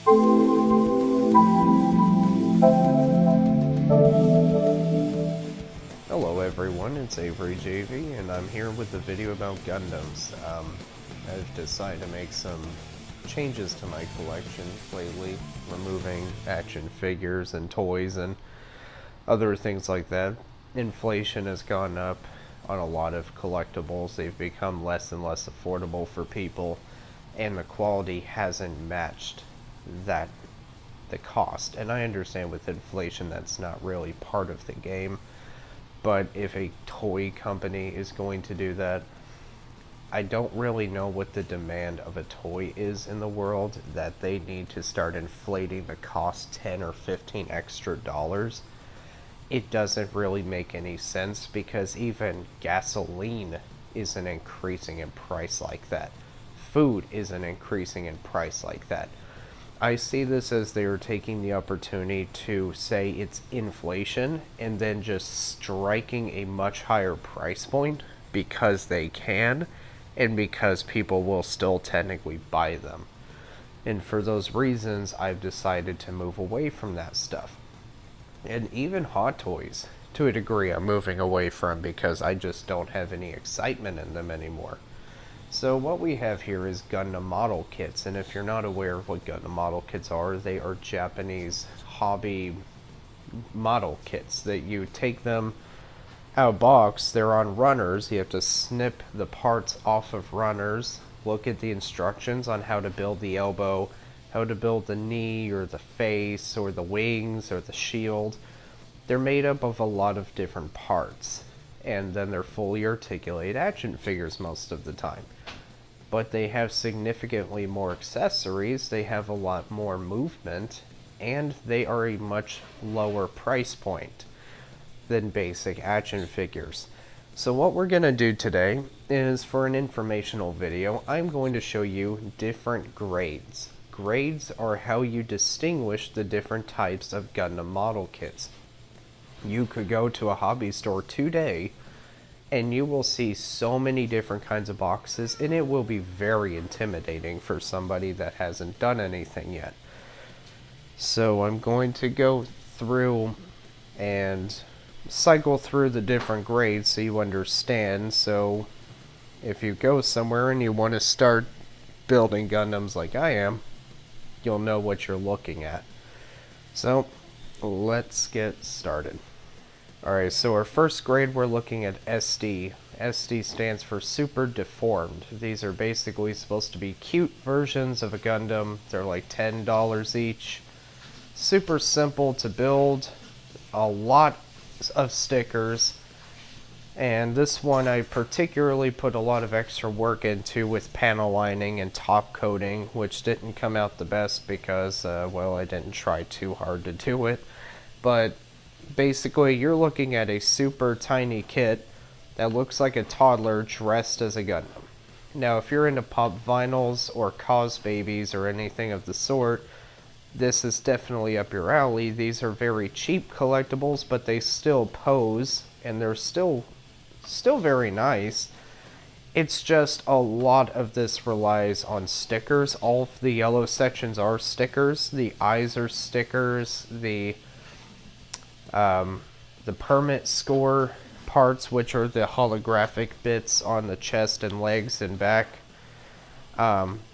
Hello everyone, it's Avery JV, and I'm here with a video about Gundams. I've decided to make some changes to my collection lately, removing action figures and toys and other things like that. Inflation has gone up on a lot of collectibles. They've become less and less affordable for people, and the quality hasn't matched the cost. And I understand with inflation that's not really part of the game. But if a toy company is going to do that, I don't really know what the demand of a toy is in the world that they need to start inflating the cost 10 or 15 extra dollars. It doesn't really make any sense because even gasoline isn't increasing in price like that. Food isn't increasing in price like that. I see this as they are taking the opportunity to say it's inflation and then just striking a much higher price point because they can and because people will still technically buy them. And for those reasons, I've decided to move away from that stuff. And even Hot Toys, to a degree, I'm moving away from because I just don't have any excitement in them anymore. So what we have here is Gundam Model Kits, and if you're not aware of what Gundam Model Kits are, they are Japanese hobby model kits that you take them out of box. They're on runners. You have to snip the parts off of runners, look at the instructions on how to build the elbow, how to build the knee or the face or the wings or the shield. They're made up of a lot of different parts, and then they're fully articulated action figures most of the time. But they have significantly more accessories, they have a lot more movement, and they are a much lower price point than basic action figures. So what we're going to do today is, for an informational video, I'm going to show you different grades. Grades are how you distinguish the different types of Gundam model kits. You could go to a hobby store today and you will see so many different kinds of boxes, and it will be very intimidating for somebody that hasn't done anything yet. So I'm going to go through and cycle through the different grades so you understand. So if you go somewhere and you want to start building Gundams like I am, you'll know what you're looking at. So let's get started. Alright, so our first grade, we're looking at SD. SD stands for Super Deformed. These are basically supposed to be cute versions of a Gundam. They're like $10 each. Super simple to build. A lot of stickers. And this one I particularly put a lot of extra work into with panel lining and top coating, which didn't come out the best because, well, I didn't try too hard to do it. But basically, you're looking at a super tiny kit that looks like a toddler dressed as a Gundam. Now, if you're into pop vinyls or cause babies or anything of the sort, this is definitely up your alley. These are very cheap collectibles, but they still pose, and they're still very nice. It's just a lot of this relies on stickers. All of the yellow sections are stickers. The eyes are stickers. The permit score parts, which are the holographic bits on the chest and legs and back,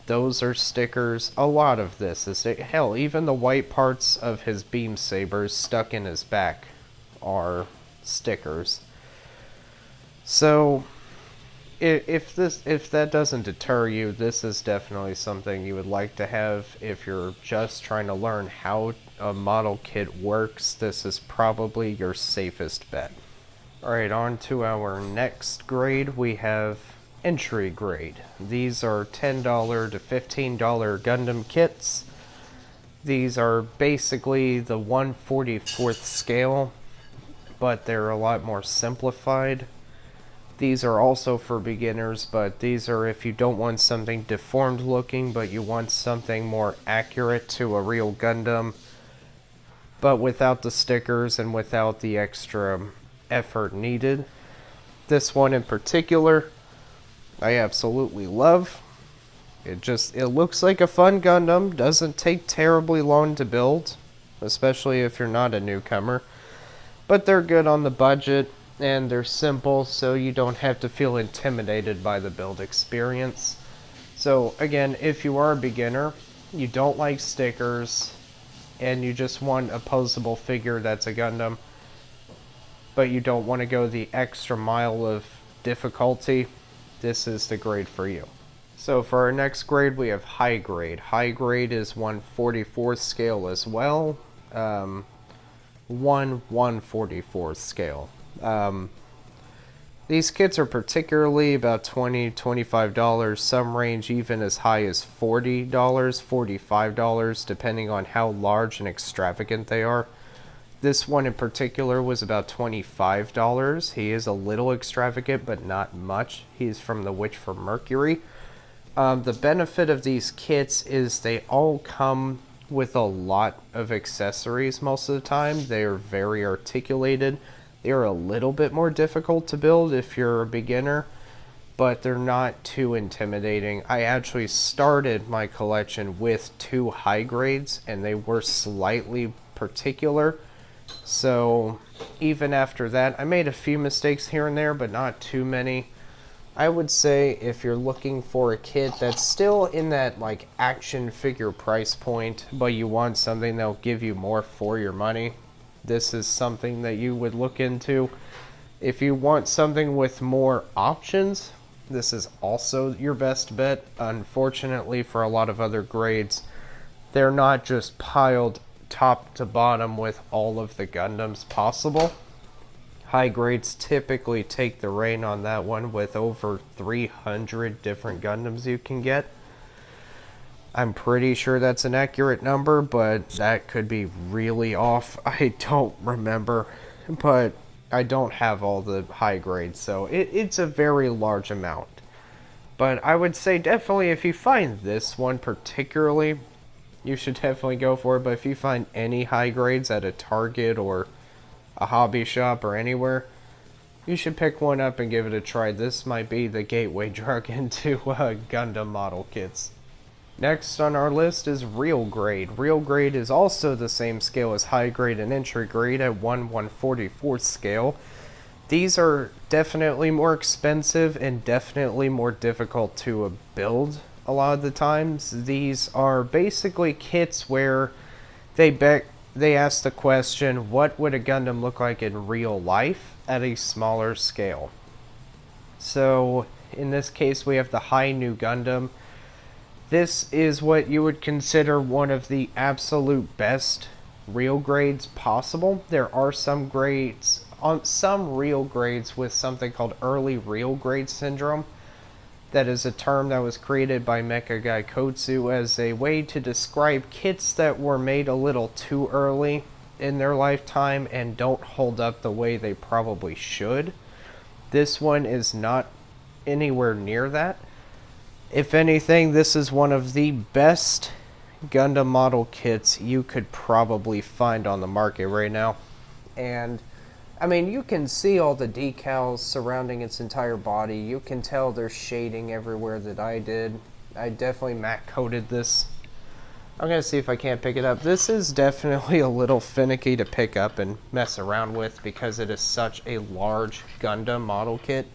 those are stickers. A lot of this is, hell, even the white parts of his beam sabers stuck in his back are stickers. So if that doesn't deter you, this is definitely something you would like to have. If you're just trying to learn how a model kit works, this is probably your safest bet. Alright, on to our next grade. We have entry grade. These are $10 to $15 Gundam kits. These are basically the 1/44th scale, but they're a lot more simplified. These are also for beginners, but these are if you don't want something deformed looking, but you want something more accurate to a real Gundam, but without the stickers and without the extra effort needed. This one in particular, I absolutely love. It looks like a fun Gundam, doesn't take terribly long to build, especially if you're not a newcomer. But they're good on the budget, and they're simple, so you don't have to feel intimidated by the build experience. So again, if you are a beginner, you don't like stickers, and you just want a posable figure that's a Gundam, but you don't want to go the extra mile of difficulty, this is the grade for you. So for our next grade, we have high grade. High grade is 1/44 scale as well. 1/144 scale. These kits are particularly about $20–25. Some range even as high as $40, $45, depending on how large and extravagant they are. This one in particular was about $25. He is a little extravagant, but not much. He's from the Witch from Mercury. The benefit of these kits is they all come with a lot of accessories most of the time. They are very articulated. They are a little bit more difficult to build if you're a beginner, but they're not too intimidating. I actually started my collection with 2 high grades, and they were slightly particular. So even after that, I made a few mistakes here and there, but not too many. I would say if you're looking for a kit that's still in that like action figure price point, but you want something that'll give you more for your money, this is something that you would look into. If you want something with more options, this is also your best bet. Unfortunately, for a lot of other grades, they're not just piled top to bottom with all of the Gundams possible. High grades typically take the reign on that one with over 300 different Gundams you can get. I'm pretty sure that's an accurate number, but that could be really off. I don't remember, but I don't have all the high grades, so it's a very large amount. But I would say definitely if you find this one particularly, you should definitely go for it. But if you find any high grades at a Target or a hobby shop or anywhere, you should pick one up and give it a try. This might be the gateway drug into Gundam model kits. Next on our list is real grade. Real grade is also the same scale as high grade and entry grade at 1/144 scale. These are definitely more expensive and definitely more difficult to build a lot of the times. These are basically kits where they ask the question, what would a Gundam look like in real life at a smaller scale? So in this case, we have the High New Gundam. This is what you would consider one of the absolute best real grades possible. There are some grades, on some real grades with something called early real grade syndrome. That is a term that was created by Mecha Guy Kotsu as a way to describe kits that were made a little too early in their lifetime and don't hold up the way they probably should. This one is not anywhere near that. If anything, this is one of the best Gundam model kits you could probably find on the market right now. And I mean, you can see all the decals surrounding its entire body. You can tell there's shading everywhere that I did. I definitely matte coated this. I'm going to see if I can't pick it up. This is definitely a little finicky to pick up and mess around with because it is such a large Gundam model kit.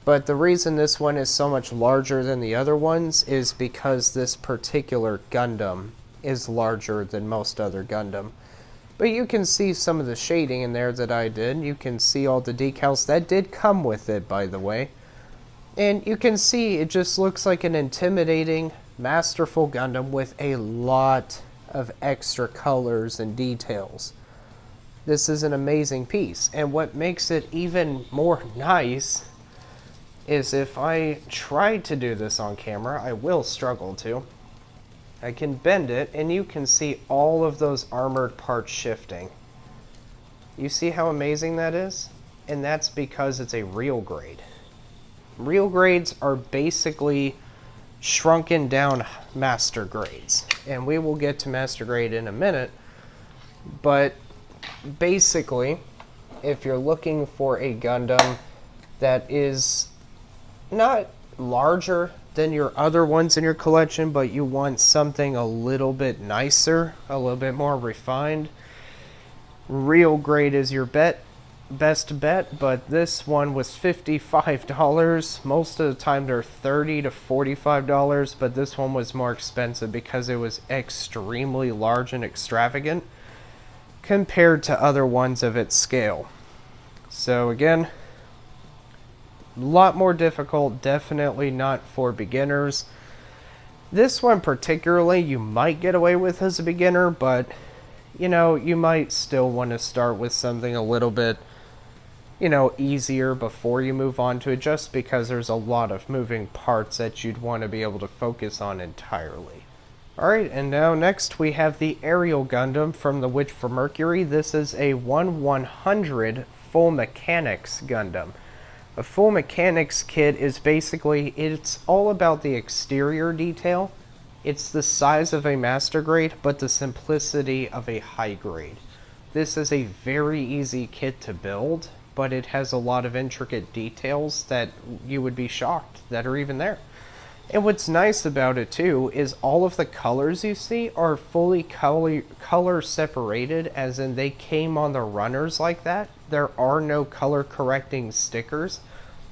But the reason this one is so much larger than the other ones is because this particular Gundam is larger than most other Gundam. But you can see some of the shading in there that I did. You can see all the decals that did come with it, by the way. And you can see it just looks like an intimidating, masterful Gundam with a lot of extra colors and details. This is an amazing piece. And what makes it even more nice is if I try to do this on camera, I will struggle to. I can bend it, and you can see all of those armored parts shifting. You see how amazing that is? And that's because it's a real grade. Real grades are basically shrunken down master grades. And we will get to master grade in a minute. But basically, if you're looking for a Gundam that is not larger than your other ones in your collection, but you want something a little bit nicer, a little bit more refined, Real Grade is your best bet, but this one was $55. Most of the time they're $30 to $45, but this one was more expensive because it was extremely large and extravagant compared to other ones of its scale. So again, a lot more difficult, definitely not for beginners. This one particularly you might get away with as a beginner, but you know, you might still want to start with something a little bit, you know, easier before you move on to it, just because there's a lot of moving parts that you'd want to be able to focus on entirely. Alright, and now next we have the Aerial Gundam from the Witch from Mercury. This is a 1/100 full mechanics Gundam. A full mechanics kit is basically, it's all about the exterior detail. It's the size of a master grade, but the simplicity of a high grade. This is a very easy kit to build, but it has a lot of intricate details that you would be shocked that are even there. And what's nice about it too is all of the colors you see are fully color separated, as in they came on the runners like that. There are no color correcting stickers.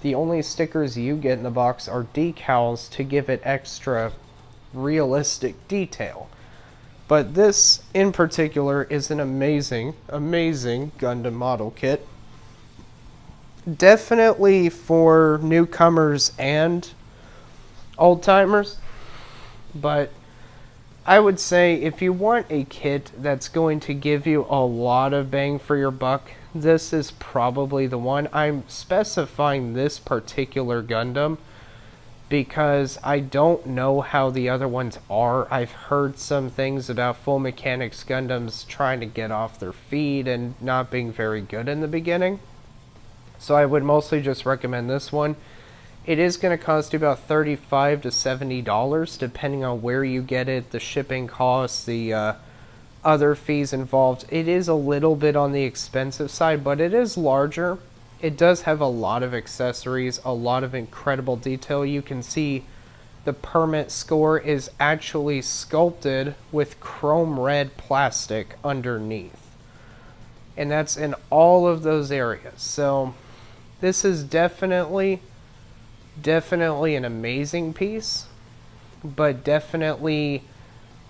The only stickers you get in the box are decals to give it extra realistic detail. But this in particular is an amazing Gundam model kit. Definitely for newcomers and old-timers, but I would say if you want a kit that's going to give you a lot of bang for your buck, this is probably the one. I'm specifying this particular Gundam because I don't know how the other ones are. I've heard some things about full mechanics Gundams trying to get off their feet and not being very good in the beginning. So I would mostly just recommend this one. It is going to cost you about $35 to $70 depending on where you get it, the shipping costs, the other fees involved. It is a little bit on the expensive side, but it is larger. It does have a lot of accessories, a lot of incredible detail. You can see the permit score is actually sculpted with chrome red plastic underneath. And that's in all of those areas. So this is definitely an amazing piece, but definitely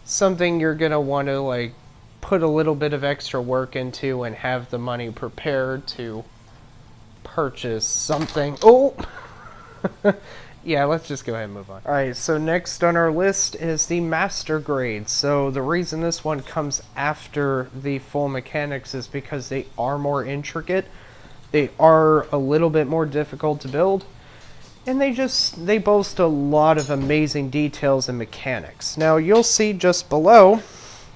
something you're going to want to like put a little bit of extra work into and have the money prepared to purchase something. Oh! Yeah, let's just go ahead and move on. Alright, so next on our list is the Master Grade. So the reason this one comes after the full mechanics is because they are more intricate. They are a little bit more difficult to build. And they boast a lot of amazing details and mechanics. Now you'll see just below,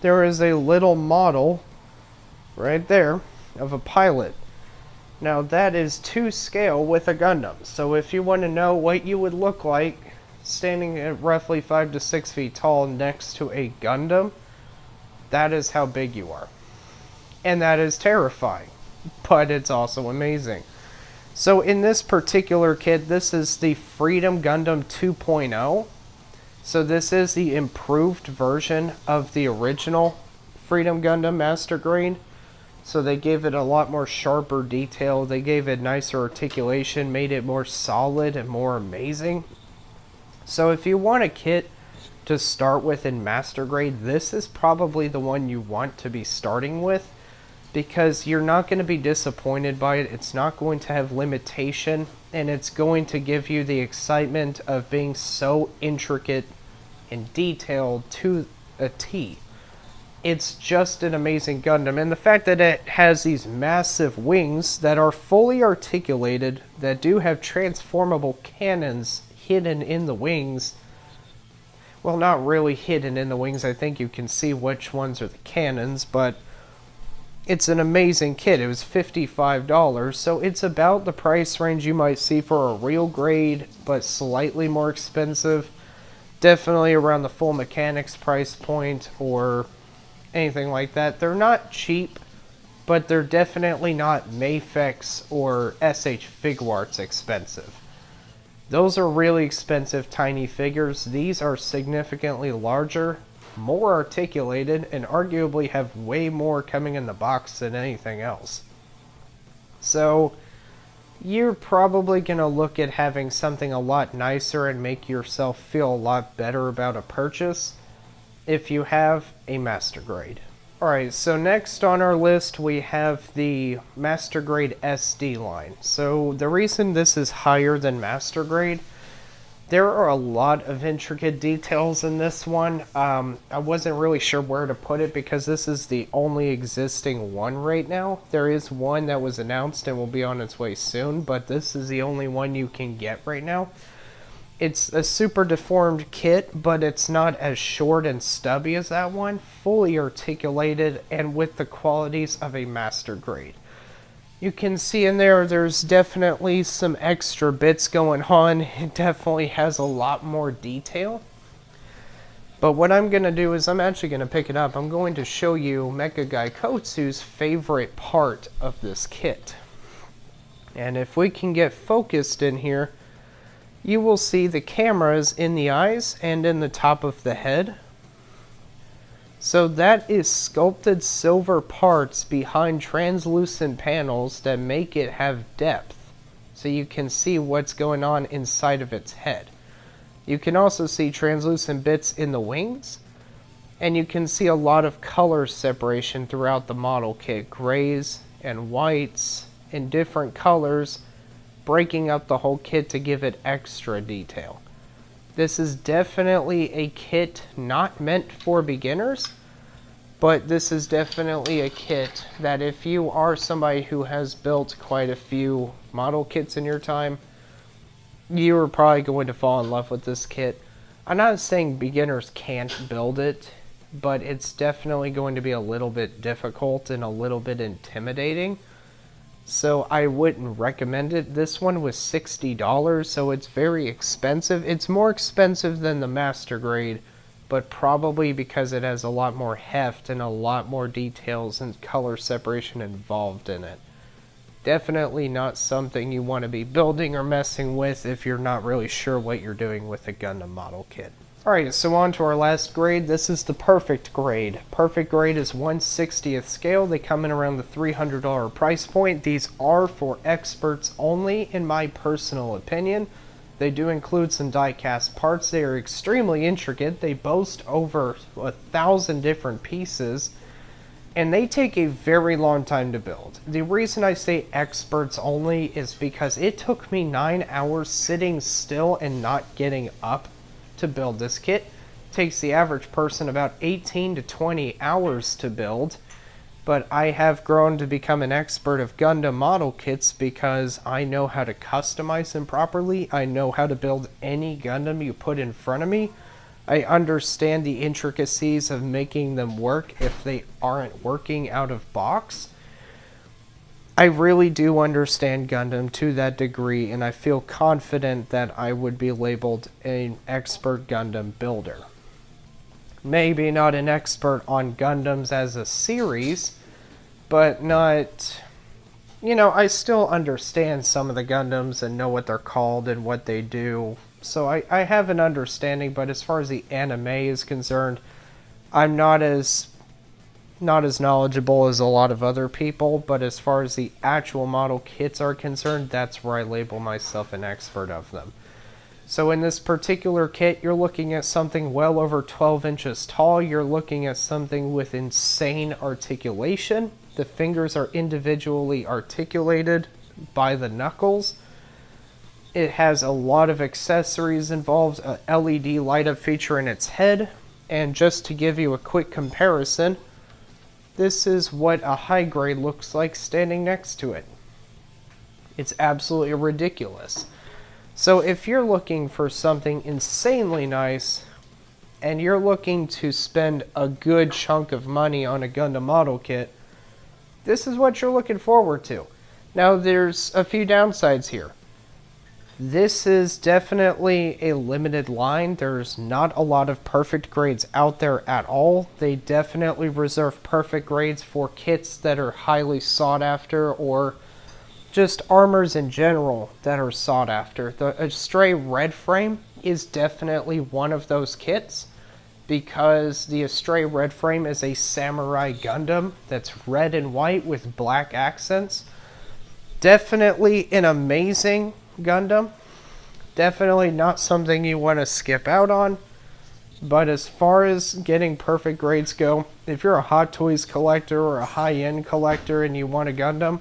there is a little model right there of a pilot. Now that is to scale with a Gundam. So if you want to know what you would look like standing at roughly 5 to 6 feet tall next to a Gundam, that is how big you are. And that is terrifying, but it's also amazing. So in this particular kit, this is the Freedom Gundam 2.0. So this is the improved version of the original Freedom Gundam Master Grade. So they gave it a lot more sharper detail. They gave it nicer articulation, made it more solid and more amazing. So if you want a kit to start with in Master Grade, this is probably the one you want to be starting with, because you're not going to be disappointed by it. It's not going to have limitation, and it's going to give you the excitement of being so intricate and detailed to a T. It's just an amazing Gundam, and the fact that it has these massive wings that are fully articulated, that do have transformable cannons hidden in the wings. Well, not really hidden in the wings. I think you can see which ones are the cannons, but it's an amazing kit. It was $55, so it's about the price range you might see for a real grade, but slightly more expensive. Definitely around the full mechanics price point or anything like that. They're not cheap, but they're definitely not Mafex or SH Figuarts expensive. Those are really expensive tiny figures. These are significantly larger, more articulated, and arguably have way more coming in the box than anything else. So you're probably going to look at having something a lot nicer and make yourself feel a lot better about a purchase if you have a master grade. Alright, so next on our list we have the master grade SD line. So the reason this is higher than master grade, there are a lot of intricate details in this one. I wasn't really sure where to put it because this is the only existing one right now. There is one that was announced and will be on its way soon, but this is the only one you can get right now. It's a super deformed kit, but it's not as short and stubby as that one. Fully articulated and with the qualities of a master grade. You can see in there's definitely some extra bits going on. It definitely has a lot more detail. But what I'm going to do is I'm actually going to pick it up. I'm going to show you Mecha Guy Kotsu's favorite part of this kit. And if we can get focused in here, you will see the cameras in the eyes and in the top of the head. So that is sculpted silver parts behind translucent panels that make it have depth, so you can see what's going on inside of its head. You can also see translucent bits in the wings, and you can see a lot of color separation throughout the model kit, grays and whites in different colors, breaking up the whole kit to give it extra detail. This is definitely a kit not meant for beginners, but this is definitely a kit that if you are somebody who has built quite a few model kits in your time, you are probably going to fall in love with this kit. I'm not saying beginners can't build it, but it's definitely going to be a little bit difficult and a little bit intimidating. So I wouldn't recommend it. This one was $60, so it's very expensive. It's more expensive than the master grade, but probably because it has a lot more heft and a lot more details and color separation involved in it. Definitely not something you want to be building or messing with if you're not really sure what you're doing with a Gundam model kit. Alright, so on to our last grade. This is the perfect grade. Perfect grade is 1/60th scale. They come in around the $300 price point. These are for experts only, in my personal opinion. They do include some die-cast parts. They are extremely intricate. They boast over 1,000 different pieces, and they take a very long time to build. The reason I say experts only is because it took me 9 hours sitting still and not getting up to build this kit. It takes the average person about 18 to 20 hours to build, but I have grown to become an expert of Gundam model kits because I know how to customize them properly. I know how to build any Gundam you put in front of me. I understand the intricacies of making them work if they aren't working out of box. I really do understand Gundam to that degree, and I feel confident that I would be labeled an expert Gundam builder. Maybe not an expert on Gundams as a series, but not... I still understand some of the Gundams and know what they're called and what they do. So I have an understanding, but as far as the anime is concerned, I'm not as knowledgeable as a lot of other people, but as far as the actual model kits are concerned, that's where I label myself an expert of them. So in this particular kit, you're looking at something well over 12 inches tall. You're looking at something with insane articulation. The fingers are individually articulated by the knuckles. It has a lot of accessories involved, a LED light up feature in its head, and just to give you a quick comparison, this is what a high grade looks like standing next to it. It's absolutely ridiculous. So if you're looking for something insanely nice, and you're looking to spend a good chunk of money on a Gundam model kit, this is what you're looking forward to. Now there's a few downsides here. This is definitely a limited line. There's not a lot of perfect grades out there at all. They definitely reserve perfect grades for kits that are highly sought after or just armors in general that are sought after. The Astray Red Frame is definitely one of those kits, because the Astray Red Frame is a samurai Gundam that's red and white with black accents. Definitely an amazing Gundam. Definitely not something you want to skip out on. But as far as getting perfect grades go, if you're a Hot Toys collector or a high-end collector and you want a Gundam,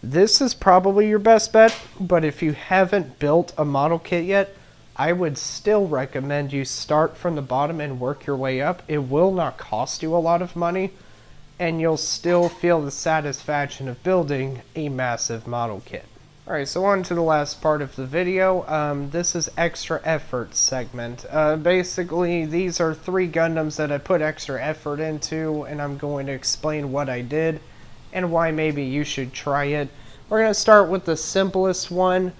this is probably your best bet. But if you haven't built a model kit yet, I would still recommend you start from the bottom and work your way up. It will not cost you a lot of money, and you'll still feel the satisfaction of building a massive model kit. Alright, so on to the last part of the video. This is extra effort segment. Basically, these are 3 Gundams that I put extra effort into, and I'm going to explain what I did and why maybe you should try it. We're going to start with the simplest one.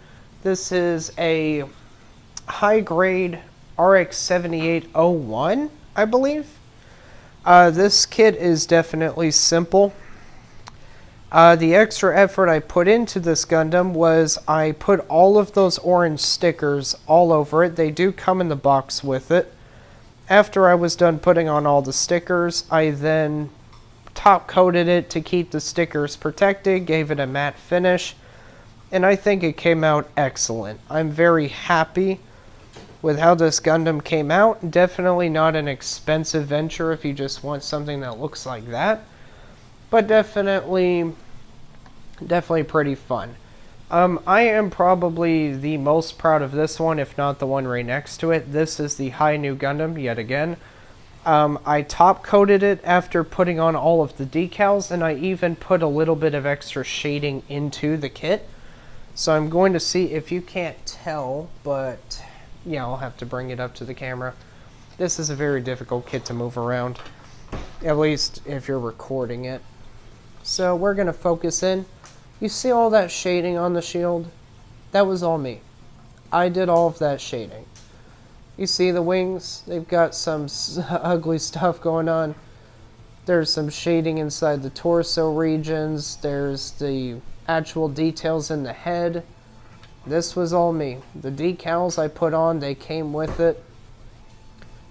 This is a high-grade RX-7801, I believe. This kit is definitely simple. The extra effort I put into this Gundam was I put all of those orange stickers all over it. They do come in the box with it. After I was done putting on all the stickers, I then top coated it to keep the stickers protected, gave it a matte finish, and I think it came out excellent. I'm very happy with how this Gundam came out. Definitely not an expensive venture if you just want something that looks like that, but definitely pretty fun. I am probably the most proud of this one, if not the one right next to it. This is the High New Gundam, yet again. I top coated it after putting on all of the decals, and I even put a little bit of extra shading into the kit. So I'm going to see if you can't tell, but yeah, I'll have to bring it up to the camera. This is a very difficult kit to move around, at least if you're recording it. So we're going to focus in. You see all that shading on the shield? That was all me. I did all of that shading. You see the wings? They've got some ugly stuff going on. There's some shading inside the torso regions. There's the actual details in the head. This was all me. The decals I put on, they came with it.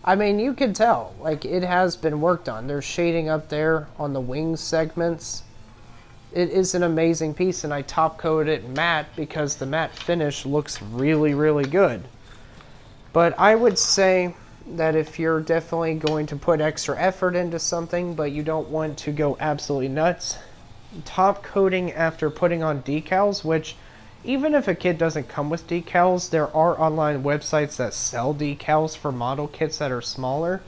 I mean, you can tell, like, it has been worked on. There's shading up there on the wing segments. It is an amazing piece, and I top coated it matte because the matte finish looks really, really good. But I would say that if you're definitely going to put extra effort into something, but you don't want to go absolutely nuts, top coating after putting on decals, which even if a kit doesn't come with decals, there are online websites that sell decals for model kits that are smaller.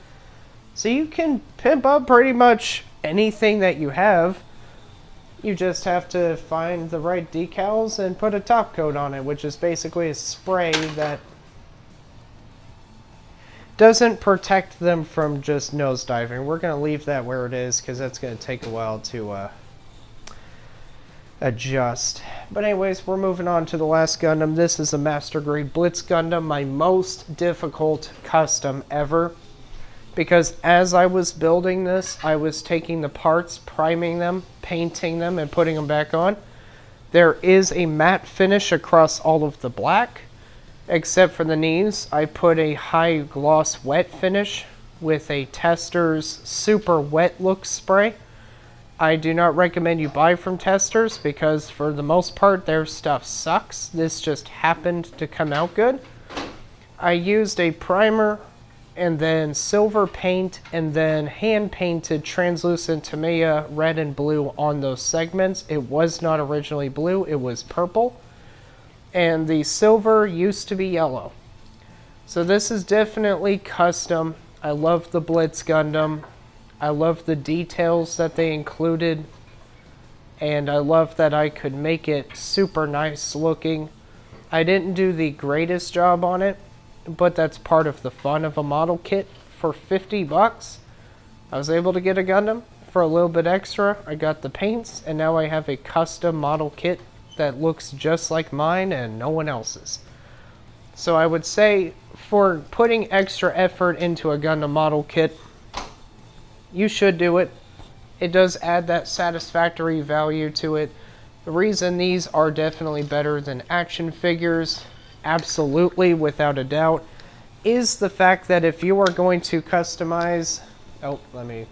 So you can pimp up pretty much anything that you have. You just have to find the right decals and put a top coat on it, which is basically a spray that doesn't protect them from just nosediving. We're going to leave that where it is because that's going to take a while to adjust. But anyways, we're moving on to the last Gundam. This is a Master Grade Blitz Gundam, my most difficult custom ever. Because as I was building this, I was taking the parts, priming them, painting them, and putting them back on. There is a matte finish across all of the black, except for the knees. I put a high gloss wet finish with a Tester's super wet look spray. I do not recommend you buy from Testers because for the most part their stuff sucks. This just happened to come out good. I used a primer and then silver paint and then hand painted translucent Tamiya red and blue on those segments. It was not originally blue, it was purple. And the silver used to be yellow. So this is definitely custom. I love the Blitz Gundam. I love the details that they included, and I love that I could make it super nice looking. I didn't do the greatest job on it, but that's part of the fun of a model kit. For 50 bucks, I was able to get a Gundam. For a little bit extra, I got the paints, and now I have a custom model kit that looks just like mine and no one else's. So I would say for putting extra effort into a Gundam model kit, you should do it. It does add that satisfactory value to it. The reason these are definitely better than action figures, absolutely, without a doubt, is the fact that if you are going to customize... Oh, let me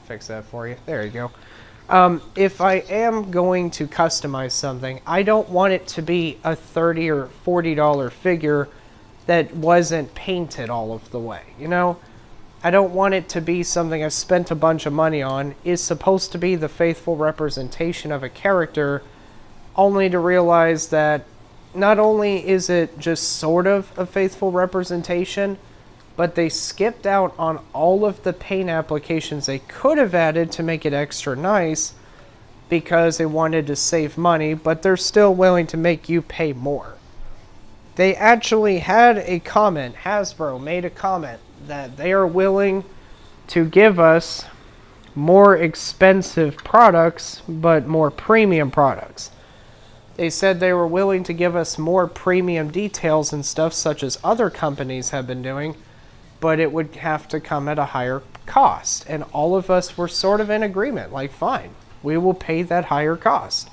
fix that for you. There you go. If I am going to customize something, I don't want it to be a $30 or $40 figure that wasn't painted all of the way, you know? I don't want it to be something I spent a bunch of money on, is supposed to be the faithful representation of a character, only to realize that not only is it just sort of a faithful representation, but they skipped out on all of the paint applications they could have added to make it extra nice because they wanted to save money, but they're still willing to make you pay more. They actually had a comment, Hasbro made a comment, that they are willing to give us more expensive products, but more premium products. They said they were willing to give us more premium details and stuff such as other companies have been doing, but it would have to come at a higher cost. And all of us were sort of in agreement, like, fine, we will pay that higher cost.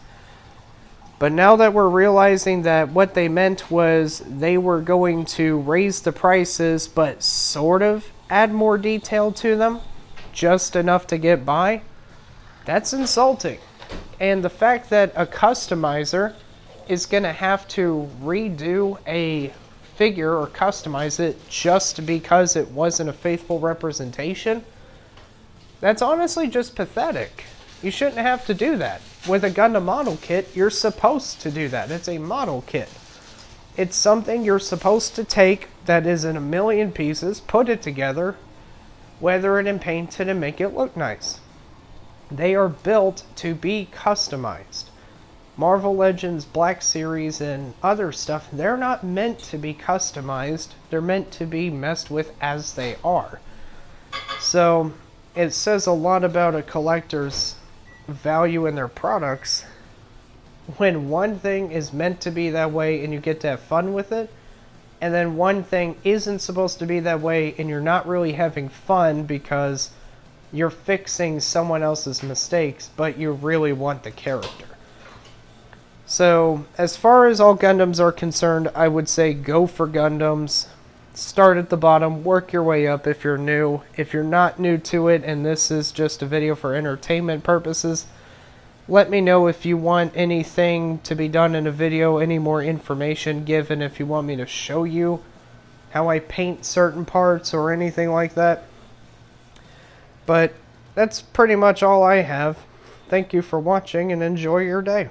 But now that we're realizing that what they meant was they were going to raise the prices, but sort of add more detail to them, just enough to get by, that's insulting. And the fact that a customizer is going to have to redo a figure or customize it just because it wasn't a faithful representation, that's honestly just pathetic. You shouldn't have to do that. With a Gundam model kit, you're supposed to do that. It's a model kit. It's something you're supposed to take that is in a million pieces, put it together, weather it and paint it and make it look nice. They are built to be customized. Marvel Legends, Black Series, and other stuff, they're not meant to be customized. They're meant to be messed with as they are. So it says a lot about a collector's value in their products when one thing is meant to be that way and you get to have fun with it, and then one thing isn't supposed to be that way and you're not really having fun because you're fixing someone else's mistakes, but you really want the character. So, as far as all Gundams are concerned, I would say go for Gundams. Start at the bottom, work your way up if you're new. If you're not new to it and this is just a video for entertainment purposes, let me know if you want anything to be done in a video, any more information given, if you want me to show you how I paint certain parts or anything like that. But that's pretty much all I have. Thank you for watching and enjoy your day.